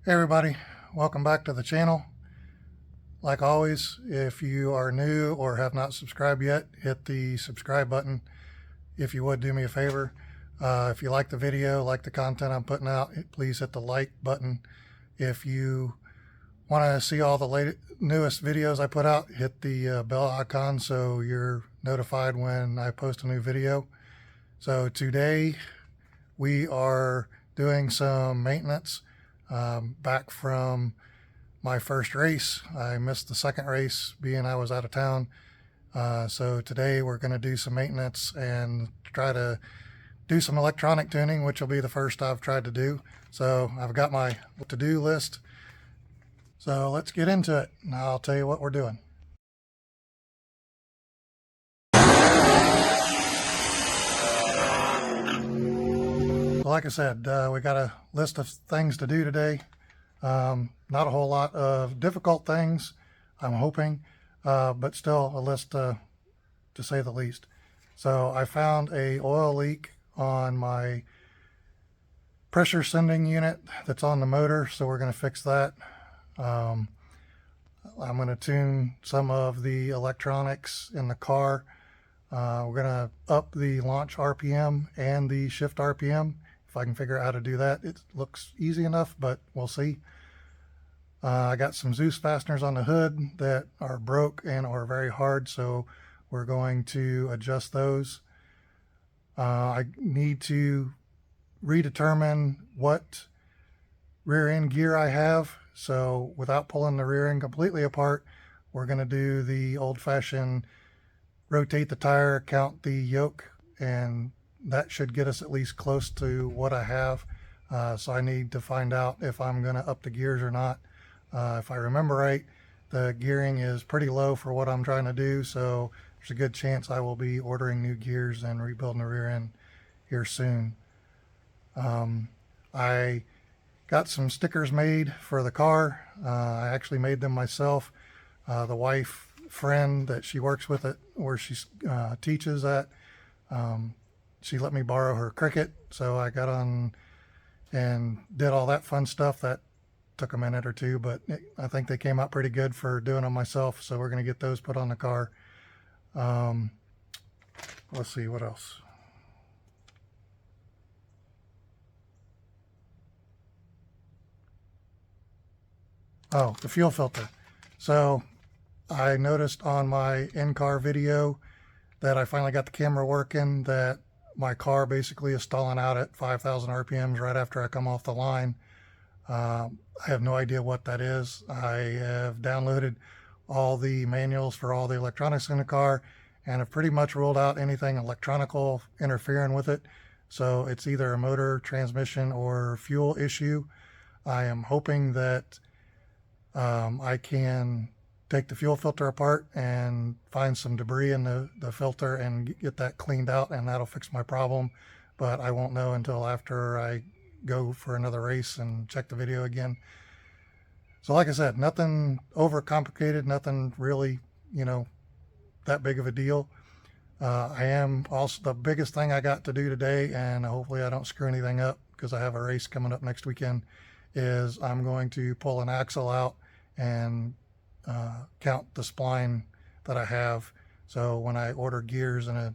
Hey everybody, welcome back to the channel. Like always, if you are new or have not subscribed yet, hit the subscribe button. If you would do me a favor, if you like the video, like the content I'm putting out, please hit the like button. If you want to see all the newest videos I put out, hit the bell icon so you're notified when I post a new video. So today we are doing some maintenance. Back from my first race. I missed the second race being I was out of town. So today we're going to do some maintenance and try to do some electronic tuning, which will be the first I've tried to do. So I've got my to-do list. So let's get into it and I'll tell you what we're doing. So like I said, we got a list of things to do today. Not a whole lot of difficult things, I'm hoping, but still a list to say the least. So I found a oil leak on my pressure sending unit that's on the motor, so we're going to fix that. I'm going to tune some of the electronics in the car. We're going to up the launch RPM and the shift RPM. If I can figure out how to do that. It looks easy enough, but we'll see. I got some Zeus fasteners on the hood that are broke and are very hard, so we're going to adjust those. I need to redetermine what rear end gear I have, so without pulling the rear end completely apart, we're going to do the old-fashioned rotate the tire, count the yoke, and that should get us at least close to what I have. So I need to find out if I'm going to up the gears or not. If I remember right, the gearing is pretty low for what I'm trying to do, so there's a good chance I will be ordering new gears and rebuilding the rear end here soon. I got some stickers made for the car. I actually made them myself. The wife friend that she works with at where she teaches at, she let me borrow her Cricut, so I got on and did all that fun stuff. That took a minute or two, but I think they came out pretty good for doing them myself, so we're going to get those put on the car. Let's see, what else? Oh, the fuel filter. So I noticed on my in-car video that I finally got the camera working, that my car basically is stalling out at 5,000 RPMs right after I come off the line. I have no idea what that is. I have downloaded all the manuals for all the electronics in the car and have pretty much ruled out anything electronical interfering with it. So it's either a motor, transmission, or fuel issue. I am hoping that I can take the fuel filter apart and find some debris in the filter and get that cleaned out, and that'll fix my problem. But I won't know until after I go for another race and check the video again. So like I said, nothing over complicated, nothing really, that big of a deal. I am also, the biggest thing I got to do today, and hopefully I don't screw anything up because I have a race coming up next weekend, is I'm going to pull an axle out and count the spline that I have, so when I order gears and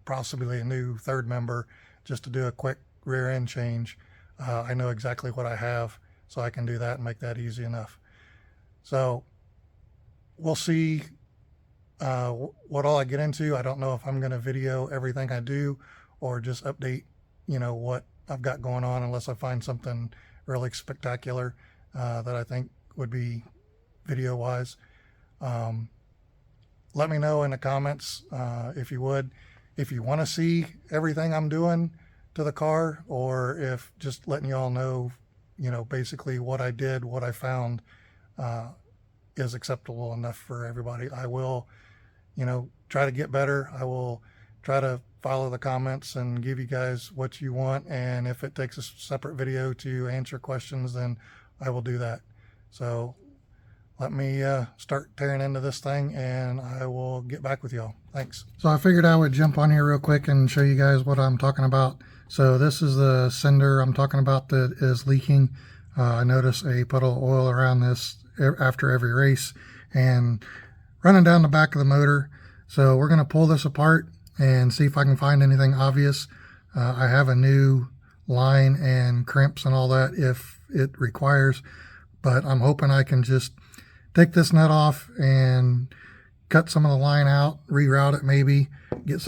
possibly a new third member, just to do a quick rear end change, I know exactly what I have, so I can do that and make that easy enough. So we'll see what all I get into. I don't know if I'm going to video everything I do or just update what I've got going on, unless I find something really spectacular that I think would be video wise. Let me know in the comments if you want to see everything I'm doing to the car, or if just letting you all know, basically what I did, what I found is acceptable enough for everybody. I will, try to get better. I will try to follow the comments and give you guys what you want, and if it takes a separate video to answer questions, then I will do that. So let me start tearing into this thing, and I will get back with y'all. Thanks. So I figured I would jump on here real quick and show you guys what I'm talking about. So this is the sender I'm talking about that is leaking. I notice a puddle of oil around this after every race and running down the back of the motor. So we're going to pull this apart and see if I can find anything obvious. I have a new line and crimps and all that if it requires, but I'm hoping I can just take this nut off and cut some of the line out, reroute it maybe, get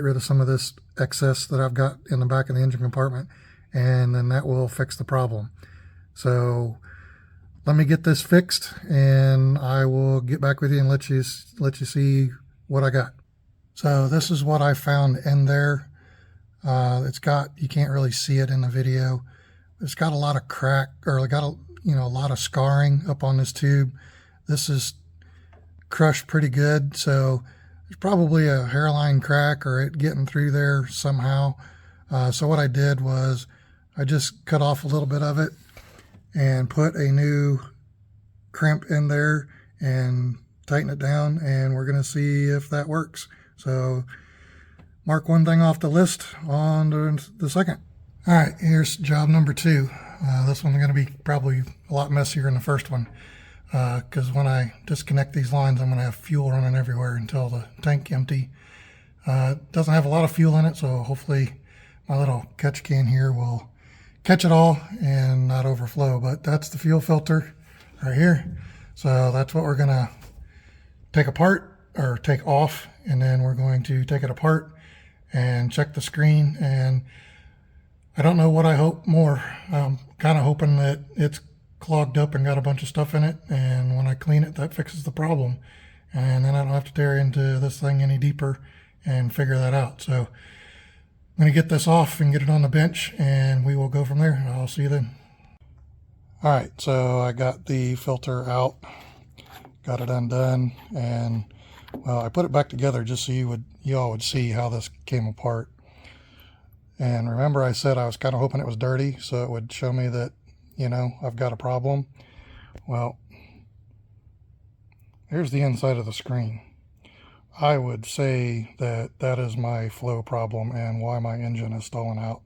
rid of some of this excess that I've got in the back of the engine compartment, and then that will fix the problem. So let me get this fixed and I will get back with you and let you see what I got. So this is what I found in there. You can't really see it in the video. It's got a lot of crack, or got a lot of scarring up on this tube. This is crushed pretty good, so there's probably a hairline crack or it getting through there somehow. So what I did was I just cut off a little bit of it and put a new crimp in there and tighten it down, and we're going to see if that works. So mark one thing off the list, on to the second. All right, here's job number 2. This one's going to be probably a lot messier than the first one, because when I disconnect these lines, I'm going to have fuel running everywhere until the tank empty. It doesn't have a lot of fuel in it, so hopefully my little catch can here will catch it all and not overflow. But that's the fuel filter right here. So that's what we're going to take apart, or take off, and then we're going to take it apart and check the screen. And I don't know what I hope more. I'm kind of hoping that it's clogged up and got a bunch of stuff in it, and when I clean it, that fixes the problem, and then I don't have to tear into this thing any deeper and figure that out. So I'm going to get this off and get it on the bench, and we will go from there. I'll see you then. All right, so I got the filter out, got it undone, and well, I put it back together just so you all would see how this came apart. And remember, I said I was kind of hoping it was dirty so it would show me that, I've got a problem. Well, here's the inside of the screen. I would say that that is my flow problem and why my engine is stalling out.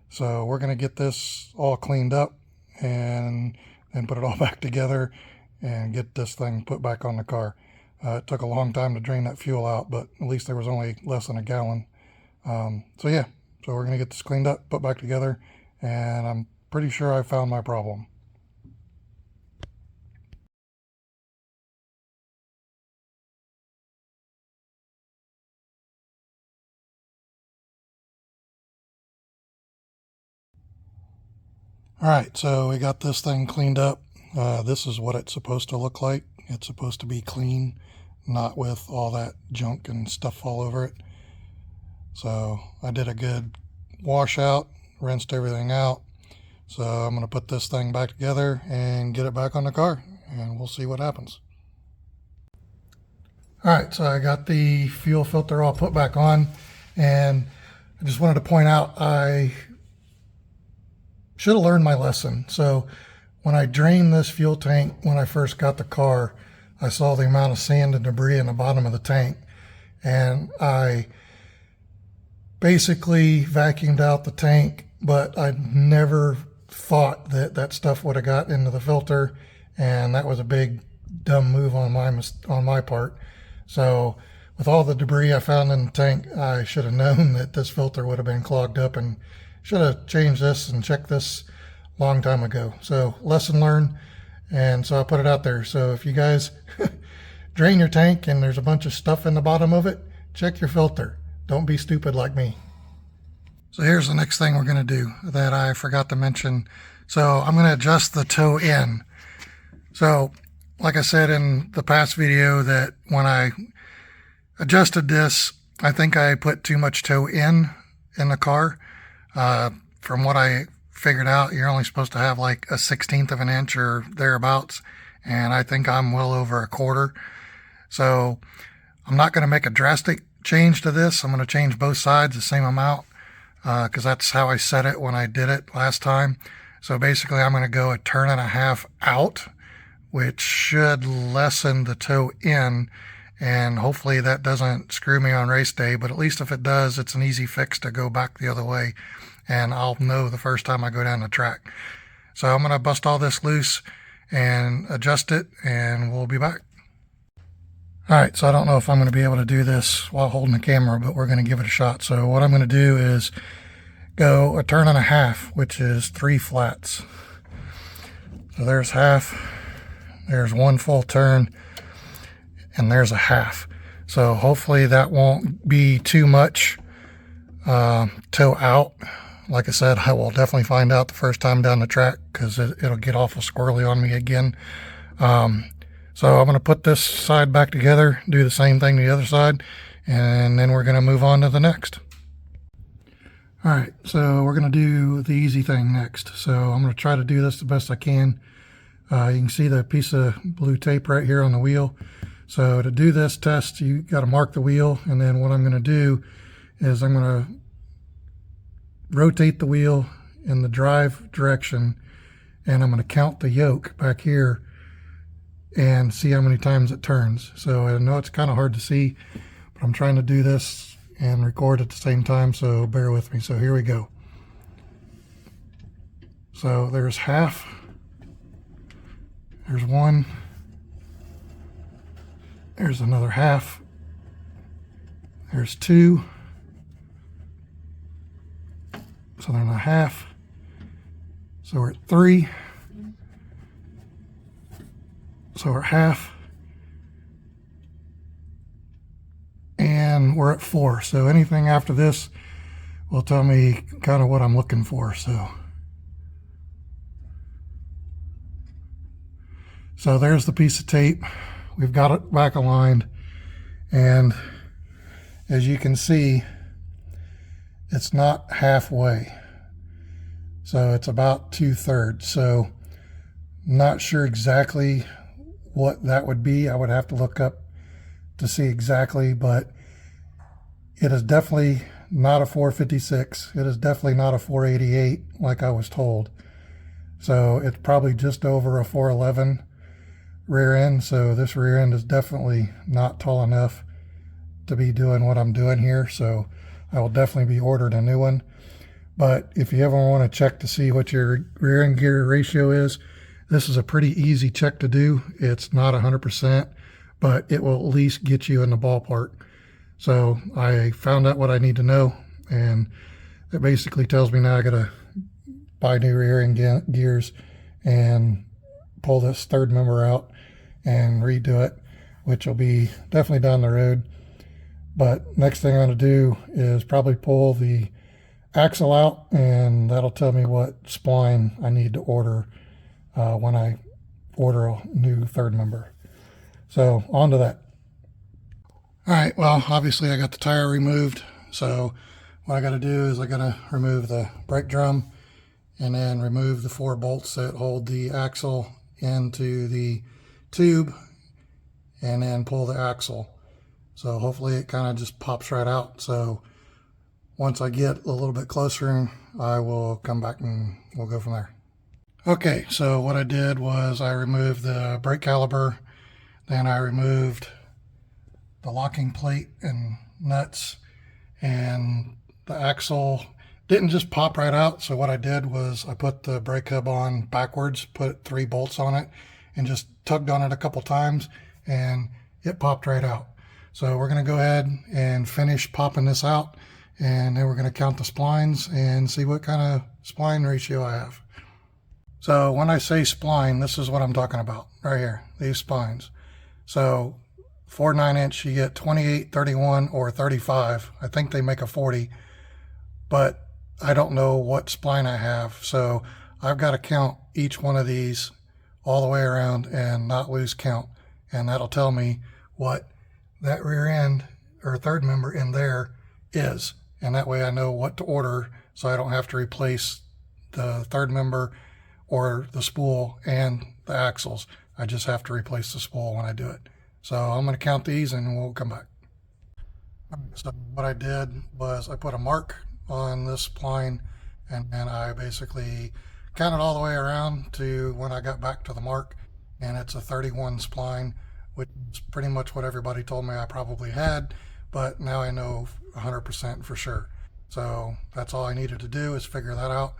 So we're going to get this all cleaned up and then put it all back together and get this thing put back on the car. It took a long time to drain that fuel out, but at least there was only less than a gallon. So yeah, so we're going to get this cleaned up, put back together, and I'm pretty sure I found my problem. All right, so we got this thing cleaned up. This is what it's supposed to look like. It's supposed to be clean, not with all that junk and stuff all over it. So I did a good washout, rinsed everything out. So I'm going to put this thing back together and get it back on the car, and we'll see what happens. All right, so I got the fuel filter all put back on, and I just wanted to point out I should have learned my lesson. So when I drained this fuel tank when I first got the car, I saw the amount of sand and debris in the bottom of the tank, and I basically vacuumed out the tank, but I never thought that that stuff would have got into the filter, and that was a big dumb move on my part. So with all the debris I found in the tank, I should have known that this filter would have been clogged up, and should have changed this and checked this a long time ago. So lesson learned, and so I put it out there. So if you guys drain your tank and there's a bunch of stuff in the bottom of it, check your filter. Don't be stupid like me. So here's the next thing we're going to do that I forgot to mention. So I'm going to adjust the toe in. So like I said in the past video, that when I adjusted this, I think I put too much toe in the car. From what I figured out, you're only supposed to have like a 1/16 of an inch or thereabouts, and I think I'm well over a quarter. So I'm not going to make a drastic change to this. I'm going to change both sides the same amount, because that's how I set it when I did it last time. So basically I'm going to go 1.5 turns out, which should lessen the toe in, and hopefully that doesn't screw me on race day. But at least if it does, it's an easy fix to go back the other way, and I'll know the first time I go down the track. So I'm going to bust all this loose and adjust it, and we'll be back. All right, so I don't know if I'm going to be able to do this while holding the camera, but we're going to give it a shot. So what I'm going to do is go a turn and a half, which is 3 flats. So there's half, there's 1 full turn, and there's a half. So hopefully that won't be too much toe out. Like I said, I will definitely find out the first time down the track, because it'll get awful squirrely on me again. So I'm going to put this side back together, do the same thing to the other side, and then we're going to move on to the next. All right, so we're going to do the easy thing next. So I'm going to try to do this the best I can. You can see the piece of blue tape right here on the wheel. So to do this test, you got to mark the wheel, and then what I'm going to do is I'm going to rotate the wheel in the drive direction, and I'm going to count the yoke back here and see how many times it turns. So I know it's kind of hard to see, but I'm trying to do this and record at the same time, so bear with me. So here we go. So there's half, there's 1, there's another half, there's 2, so then a half, so we're at 3, so we're at half, and we're at 4. So anything after this will tell me kind of what I'm looking for. So there's the piece of tape. We've got it back aligned, and as you can see, it's not halfway, so it's about 2/3. So not sure exactly what that would be. I would have to look up to see exactly, but it is definitely not a 456. It is definitely not a 488 like I was told. So it's probably just over a 411 rear end. So this rear end is definitely not tall enough to be doing what I'm doing here. So I will definitely be ordering a new one. But if you ever want to check to see what your rear end gear ratio is, this is a pretty easy check to do. It's not 100%, but it will at least get you in the ballpark. So I found out what I need to know, and it basically tells me now I gotta buy new rear end gears and pull this third member out and redo it, which will be definitely down the road. But next thing I'm going to do is probably pull the axle out, and that'll tell me what spline I need to order when I order a new third member. So on to that. All right, well, obviously I got the tire removed. So what I got to do is I got to remove the brake drum, and then remove the 4 bolts that hold the axle into the tube, and then pull the axle. So hopefully it kind of just pops right out. So once I get a little bit closer, I will come back and we'll go from there. Okay, so what I did was I removed the brake caliper, then I removed the locking plate and nuts, and the axle didn't just pop right out. So what I did was I put the brake hub on backwards, put 3 bolts on it, and just tugged on it a couple times, and it popped right out. So we're going to go ahead and finish popping this out, and then we're going to count the splines and see what kind of spline ratio I have. So when I say spline, this is what I'm talking about right here, these spines. So 4 9-inch, you get 28, 31, or 35. I think they make a 40, but I don't know what spline I have. So I've got to count each one of these all the way around and not lose count. And that'll tell me what that rear end or third member in there is. And that way I know what to order, so I don't have to replace the third member or the spool and the axles. I just have to replace the spool when I do it. So I'm going to count these and we'll come back. So what I did was I put a mark on this spline, and then I basically counted all the way around to when I got back to the mark, and it's a 31 spline, which is pretty much what everybody told me I probably had, but now I know 100% for sure. So that's all I needed to do is figure that out.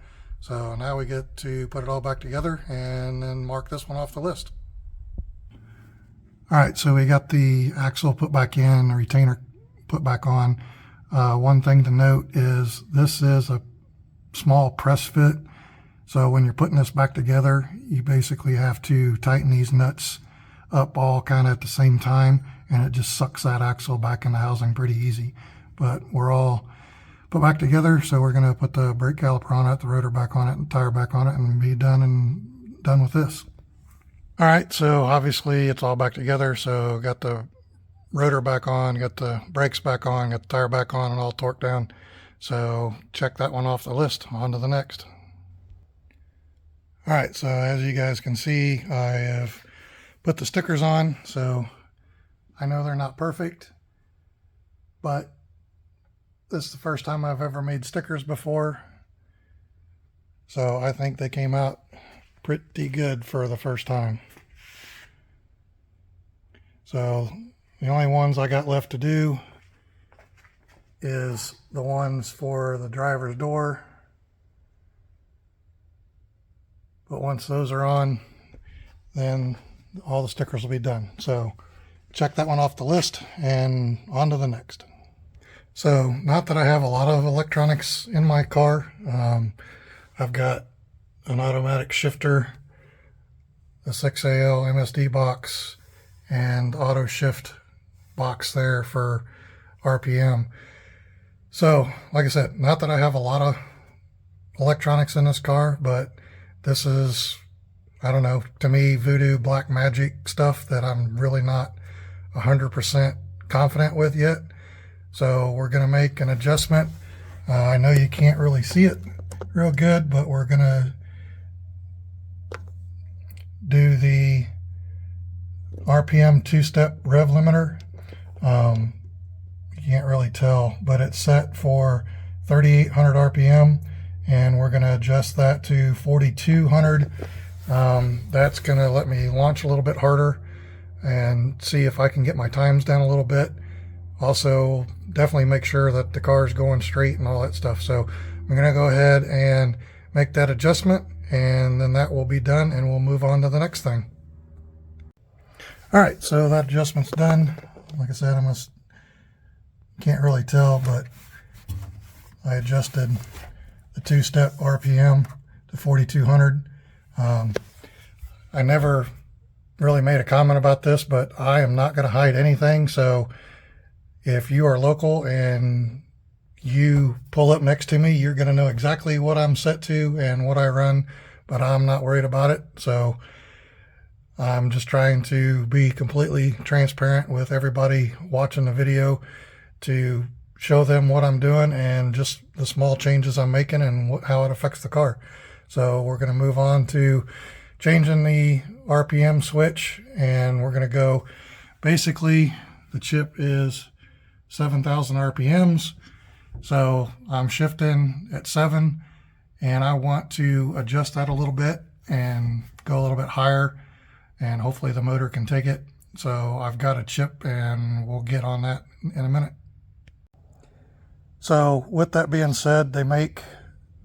So now we get to put it all back together and then mark this one off the list. All right, so we got the axle put back in, the retainer put back on. One thing to note is this is a small press fit. So when you're putting this back together, you basically have to tighten these nuts up all kind of at the same time, and it just sucks that axle back in the housing pretty easy. But we're all put back together, so we're going to put the brake caliper on it, the rotor back on it, and the tire back on it, and be done with this. All right, so obviously it's all back together. So got the rotor back on, got the brakes back on, got the tire back on, and all torqued down. So check that one off the list. On to the next. All right, so as you guys can see, I have put the stickers on. So I know they're not perfect, but this is the first time I've ever made stickers before. So I think they came out pretty good for the first time. So the only ones I got left to do is the ones for the driver's door. But once those are on, then all the stickers will be done. So check that one off the list and on to the next. So not that I have a lot of electronics in my car. I've got an automatic shifter, a 6AL MSD box, and auto shift box there for RPM. So like I said, not that I have a lot of electronics in this car, but this is, I don't know, to me, voodoo black magic stuff that I'm really not 100% confident with yet. So we're going to make an adjustment. I know you can't really see it real good, but we're going to do the RPM two-step rev limiter. You can't really tell, but it's set for 3,800 RPM, and we're going to adjust that to 4,200. That's going to let me launch a little bit harder and see if I can get my times down a little bit. Also, definitely make sure that the car is going straight and all that stuff. So I'm going to go ahead and make that adjustment, and then that will be done, and we'll move on to the next thing. All right, so that adjustment's done. Like I said, can't really tell, but I adjusted the two-step RPM to 4,200. I never really made a comment about this, but I am not going to hide anything. So if you are local and you pull up next to me, you're going to know exactly what I'm set to and what I run, but I'm not worried about it. So I'm just trying to be completely transparent with everybody watching the video to show them what I'm doing and just the small changes I'm making and how it affects the car. So we're going to move on to changing the RPM switch, and we're going to go, basically the chip is 7,000 RPMs. So I'm shifting at 7, and I want to adjust that a little bit and go a little bit higher, and hopefully the motor can take it. So I've got a chip, and we'll get on that in a minute. So with that being said, they make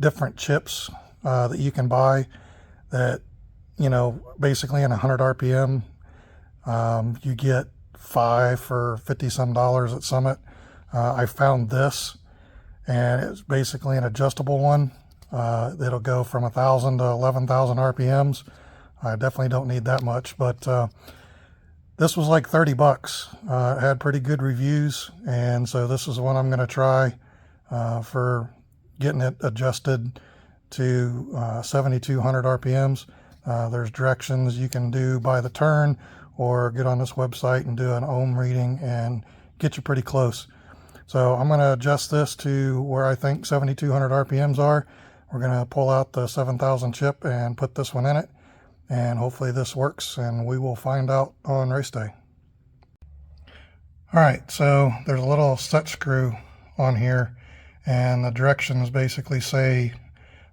different chips that you can buy that, you know, basically in 100 RPM, you get 5 for $50 some at Summit. I found this, and it's basically an adjustable one. It'll go from 1,000 to 11,000 RPMs. I definitely don't need that much, but this was like 30 bucks. It had pretty good reviews, and so this is one I'm going to try for getting it adjusted to 7,200 RPMs. There's directions you can do by the turn, or get on this website and do an ohm reading and get you pretty close. So I'm going to adjust this to where I think 7,200 RPMs are. We're going to pull out the 7,000 chip and put this one in it, and hopefully this works, and we will find out on race day. All right, so there's a little set screw on here, and the directions basically say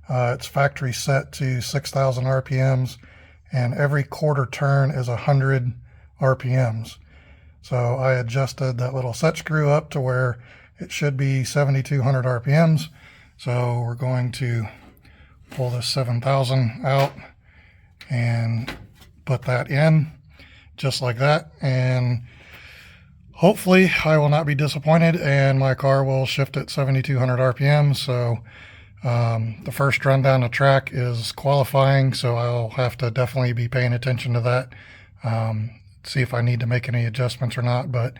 it's factory set to 6,000 RPMs, and every quarter turn is 100 RPMs. So I adjusted that little set screw up to where it should be 7,200 RPMs. So we're going to pull this 7000 out and put that in just like that, and hopefully I will not be disappointed and my car will shift at 7200 RPM. So the first run down the track is qualifying, so I'll have to definitely be paying attention to that, see if I need to make any adjustments or not, but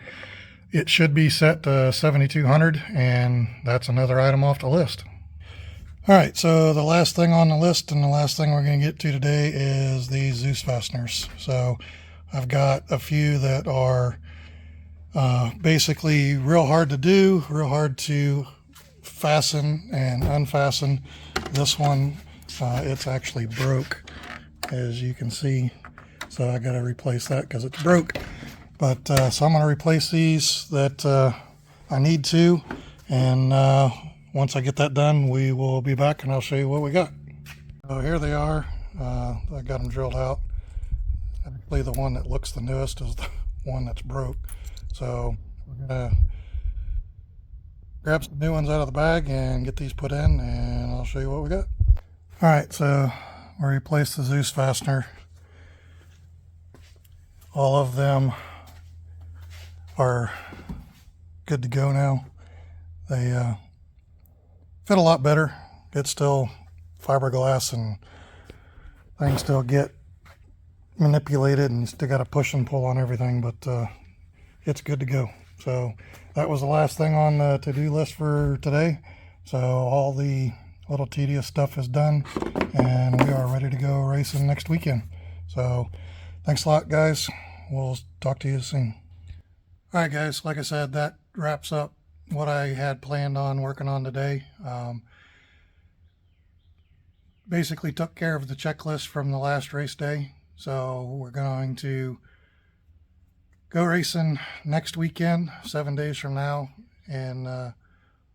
it should be set to 7200, and that's another item off the list. All right, so the last thing on the list and the last thing we're going to get to today is these Zeus fasteners. So I've got a few that are basically real hard to do, real hard to fasten and unfasten. This one, it's actually broke, as you can see, so I got to replace that because it's broke. But so I'm going to replace these that I need to, and once I get that done, we will be back and I'll show you what we got. So here they are. I got them drilled out. Actually, the one that looks the newest is the one that's broke. So we're going to grab some new ones out of the bag and get these put in, and I'll show you what we got. All right, so we replaced the Zeus fastener. All of them are good to go now. They fit a lot better. It's still fiberglass and things still get manipulated and you still got to push and pull on everything, but it's good to go. So that was the last thing on the to-do list for today. So all the little tedious stuff is done and we are ready to go racing next weekend. So thanks a lot, guys. We'll talk to you soon. All right, guys, like I said, that wraps up what I had planned on working on today. Basically took care of the checklist from the last race day. So we're going to go racing next weekend, 7 days from now, and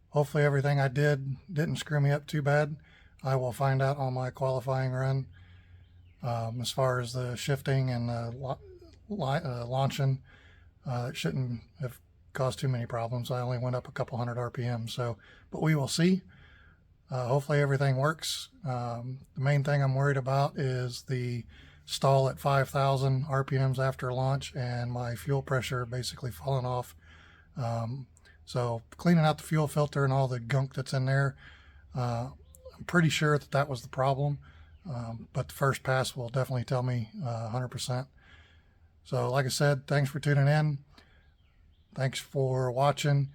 hopefully everything I didn't screw me up too bad. I will find out on my qualifying run. As far as the shifting and launching, it shouldn't have caused too many problems. I only went up a couple hundred RPM, so, but we will see. Hopefully everything works. The main thing I'm worried about is the stall at 5,000 RPMs after launch and my fuel pressure basically falling off. So cleaning out the fuel filter and all the gunk that's in there, I'm pretty sure that that was the problem. But the first pass will definitely tell me 100%. So like I said, thanks for tuning in. Thanks for watching.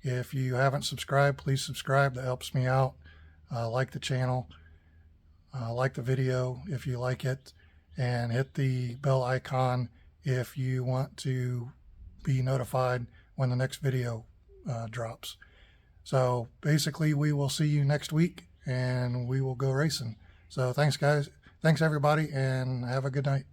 If you haven't subscribed, please subscribe. That helps me out. Like the channel. Like the video if you like it. And hit the bell icon if you want to be notified when the next video drops. So basically, we will see you next week and we will go racing. So thanks, guys. Thanks, everybody, and have a good night.